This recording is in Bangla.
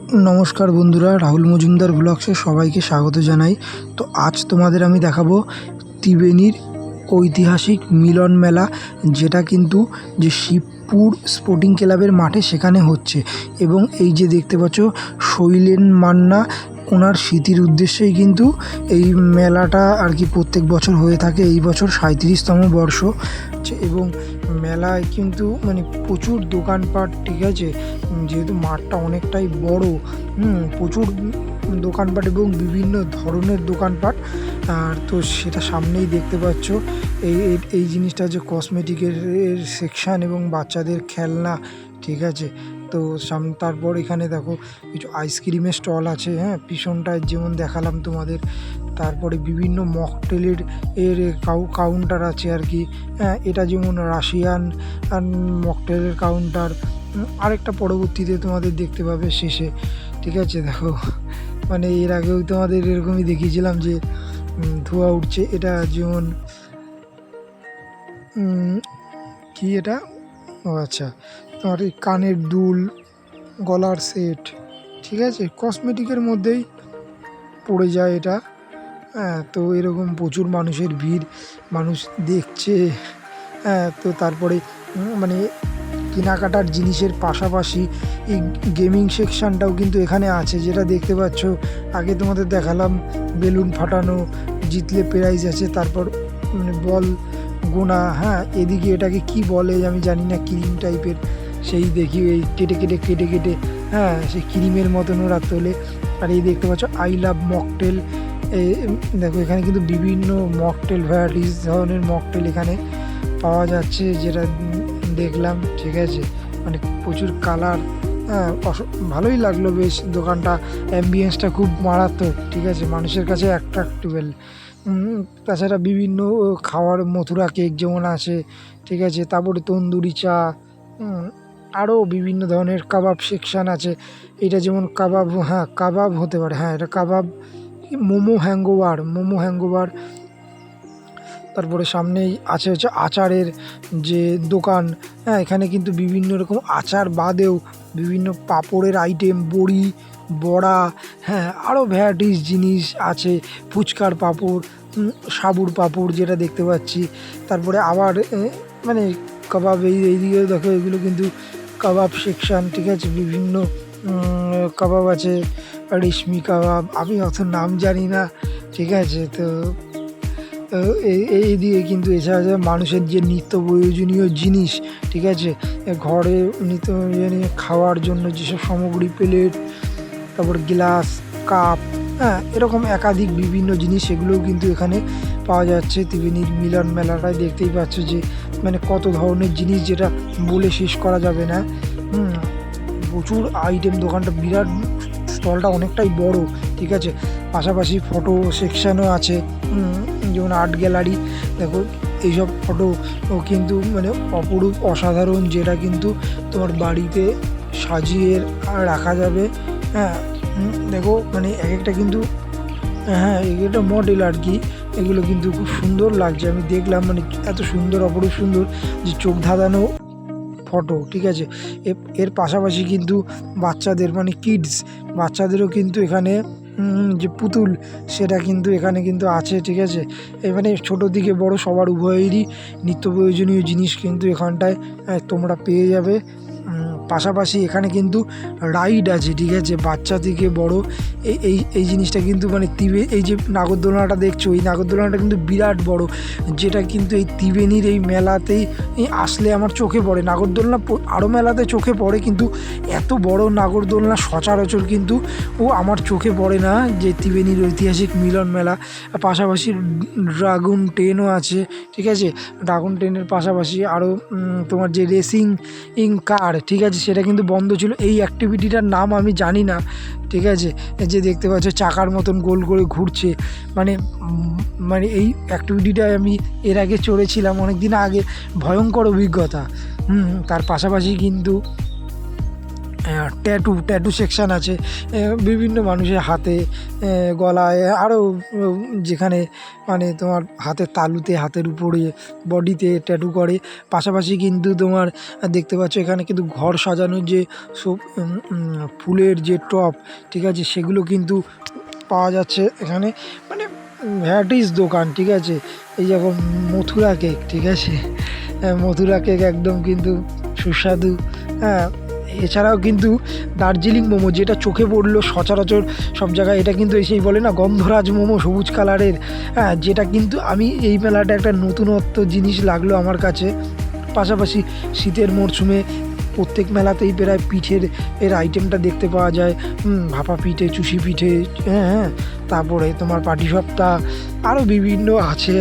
নমস্কার বন্ধুরা, রাহুল মজুমদার ব্লগসে সবাইকে স্বাগত জানাই। তো আজ তোমাদের আমি দেখাবো ত্রিবেণীর ঐতিহাসিক মিলন মেলা, যেটা কিন্তু যে শিবপুর স্পোর্টিং ক্লাবের মাঠে সেখানে হচ্ছে। এবং এই যে দেখতে পাচ্ছ শৈলেন মান্না, ওনার স্মৃতির উদ্দেশ্যেই কিন্তু এই মেলাটা আর কি প্রত্যেক বছর হয়ে থাকে। এই বছর 37তম বর্ষ। এবং মেলায় কিন্তু মানে প্রচুর দোকানপাট, ঠিক আছে, যেহেতু মাঠটা অনেকটাই বড়, প্রচুর দোকানপাট এবং বিভিন্ন ধরনের দোকানপাট। আর তো সেটা সামনেই দেখতে পাচ্ছ। এই এই জিনিসটা যে কসমেটিকের সেকশান এবং বাচ্চাদের খেলনা, ঠিক আছে। তো তারপর এখানে দেখো কিছু আইসক্রিমের স্টল আছে, পিছনটায় যেমন দেখালাম তোমাদের। তারপরে বিভিন্ন মকটেলের কাউন্টার আছে আর কি। এটা যেমন রাশিয়ান মকটেলের কাউন্টার। আরেকটা পরবর্তীতে তোমাদের দেখতে পাবে শেষে, ঠিক আছে। দেখো মানে এর আগেও তোমাদের এরকমই দেখিয়েছিলাম যে ধোঁয়া উঠছে। এটা যেমন কি এটা, ও আচ্ছা, তোমার এই কানের দুল, গলার সেট, ঠিক আছে, কসমেটিকের মধ্যেই পড়ে যায় এটা। তো এরকম প্রচুর মানুষের ভিড়, মানুষ দেখছে। তো তারপরে মানে কেনাকাটার জিনিসের পাশাপাশি এই গেমিং সেকশানটাও কিন্তু এখানে আছে, যেটা দেখতে পাচ্ছ। আগে তোমাদের দেখালাম বেলুন ফাটানো, জিতলে প্রাইজ আছে, তারপর মানে বল গোনা। এদিকে এটাকে কি বলে আমি জানি না, ক্রিম টাইপের, সেই দেখি এই কেটে কেটে কেটে কেটে সেই ক্রিমের মতন ওরা তোলে। আর এই দেখতে পাচ্ছ আই লাভ মকটেল। দেখো এখানে কিন্তু বিভিন্ন মকটেল, ভ্যারাইটিস ধরনের মকটেল এখানে পাওয়া যাচ্ছে, যেটা দেখলাম, ঠিক আছে। মানে প্রচুর কালার, ভালোই লাগলো বেশ দোকানটা। অ্যাম্বিয়েন্সটা খুব মারাত্মক, ঠিক আছে, মানুষের কাছে অ্যাট্রাক্টেবল। তাছাড়া বিভিন্ন খাওয়ার, মথুরা কেক যেমন আছে, ঠিক আছে, তারপরে তন্দুরি চা, আরও বিভিন্ন ধরনের কাবাব সেকশান আছে। এটা যেমন কাবাব, কাবাব হতে পারে, এটা কাবাব। মোমো হ্যাঙ্গোবার। তারপরে সামনেই আছে হচ্ছে আচারের যে দোকান। এখানে কিন্তু বিভিন্ন রকম আচার বাদেও বিভিন্ন পাঁপড়ের আইটেম, বড়ি, বড়া, আরও ভ্যারাইটিস জিনিস আছে। ফুচকার পাঁপড়, সাবুর পাঁপড়, যেটা দেখতে পাচ্ছি। তারপরে আবার মানে কাবাব, এইদিকে দেখো এগুলো কিন্তু কাবাব সেকশান, ঠিক আছে। বিভিন্ন কাবাব আছে, রেশমি কাবাব, আমি অত নাম জানি না, ঠিক আছে। তো এই দিকে কিন্তু এছাড়া মানুষের যে নিত্য প্রয়োজনীয় জিনিস, ঠিক আছে, ঘরে নিত্য প্রয়োজনীয় খাওয়ার জন্য যেসব সামগ্রী, প্লেট, তারপর গ্লাস, কাপ, এরকম একাধিক বিভিন্ন জিনিস, এগুলোও কিন্তু এখানে পাওয়া যাচ্ছে ত্রিবেণীর মিলন মেলাটায়। দেখতেই পাচ্ছ যে মানে কত ধরনের জিনিস, যেটা বলে শেষ করা যাবে না। প্রচুর আইটেম, দোকানটা বিরাট, স্টলটা অনেকটাই বড়, ঠিক আছে। পাশাপাশি ফটো সেকশানও আছে, যেমন আর্ট গ্যালারি। দেখো এইসব ফটো কিন্তু মানে অপরূপ, অসাধারণ, যেটা কিন্তু তোমার বাড়িতে সাজিয়ে রাখা যাবে। দেখো মানে এক একটা কিন্তু, এগুলো মডেল আর কি। এগুলো কিন্তু খুব সুন্দর লাগছে, আমি দেখলাম, মানে এত সুন্দর, অপরূপ সুন্দর যে চোখ ধাঁধানো ফটো, ঠিক আছে। এর পাশাপাশি কিন্তু বাচ্চাদের, মানে কিডস বাচ্চাদেরও কিন্তু এখানে যে পুতুল, সেটা কিন্তু এখানে কিন্তু আছে, ঠিক আছে। এখানে ছোটো থেকে বড় সবার উভয়েরই নিত্য প্রয়োজনীয় জিনিস কিন্তু এখানটায় তোমরা পেয়ে যাবে। পাশাপাশি এখানে কিন্তু রাইড আছে, ঠিক আছে, বাচ্চা থেকে বড়। এই জিনিসটা কিন্তু মানে এই যে নাগরদোলনাটা দেখছো, এই নাগরদোলনাটা কিন্তু বিরাট বড়, যেটা কিন্তু এই ত্রিবেণীর এই মেলাতেই আসলে আমার চোখে পড়ে। নাগরদোলনা আরও মেলাতে চোখে পড়ে, কিন্তু এত বড় নাগরদোলনা সচরাচর কিন্তু আমার চোখে পড়ে না, যে ত্রিবেণীর ঐতিহাসিক মিলন মেলা। পাশাপাশি ড্রাগন ট্রেনও আছে, ঠিক আছে। ড্রাগন ট্রেনের পাশাপাশি আরও তোমার যে রেসিং কার, ঠিক আছে, সেটা কিন্তু বন্ধ ছিল। এই অ্যাক্টিভিটিটার নাম আমি জানি না, ঠিক আছে। যে দেখতে পাচ্ছ চাকার মতন গোল করে ঘুরছে, মানে মানে এই অ্যাক্টিভিটিটায় আমি এর আগে চড়েছিলাম অনেক দিন আগে, ভয়ঙ্কর অভিজ্ঞতা। তার পাশাপাশি কিন্তু ট্যাটু ট্যাটু সেকশান আছে, বিভিন্ন মানুষের হাতে, গলায়, আরও যেখানে মানে তোমার হাতের তালুতে, হাতের উপরে, বডিতে ট্যাটু করে। পাশাপাশি কিন্তু তোমার দেখতে পাচ্ছ এখানে কিন্তু ঘর সাজানোর যে সব ফুলের যে টব, ঠিক আছে, সেগুলো কিন্তু পাওয়া যাচ্ছে এখানে। মানে ভ্যারাইটিস দোকান, ঠিক আছে। এই যেমন মথুরা কেক, ঠিক আছে, মথুরা কেক একদম কিন্তু সুস্বাদু। হ্যাঁ, এছাড়াও কিন্তু দার্জিলিং মোমো, যেটা চোখে পড়লো সচরাচর সব জায়গায়, এটা কিন্তু সেই বলে না গন্ধরাজ মোমো, সবুজ কালারের। হ্যাঁ, যেটা কিন্তু আমি এই মেলাটা একটা নতুনত্ব জিনিস লাগলো আমার কাছে। পাশাপাশি শীতের মরশুমে প্রত্যেক মেলাতেই প্রায় পিঠের আইটেমটা দেখতে পাওয়া যায়। ভাপা পিঠে, চুষি পিঠে, হ্যাঁ হ্যাঁ, তারপরে তোমার পাটিসাপটা, আরও বিভিন্ন আছে।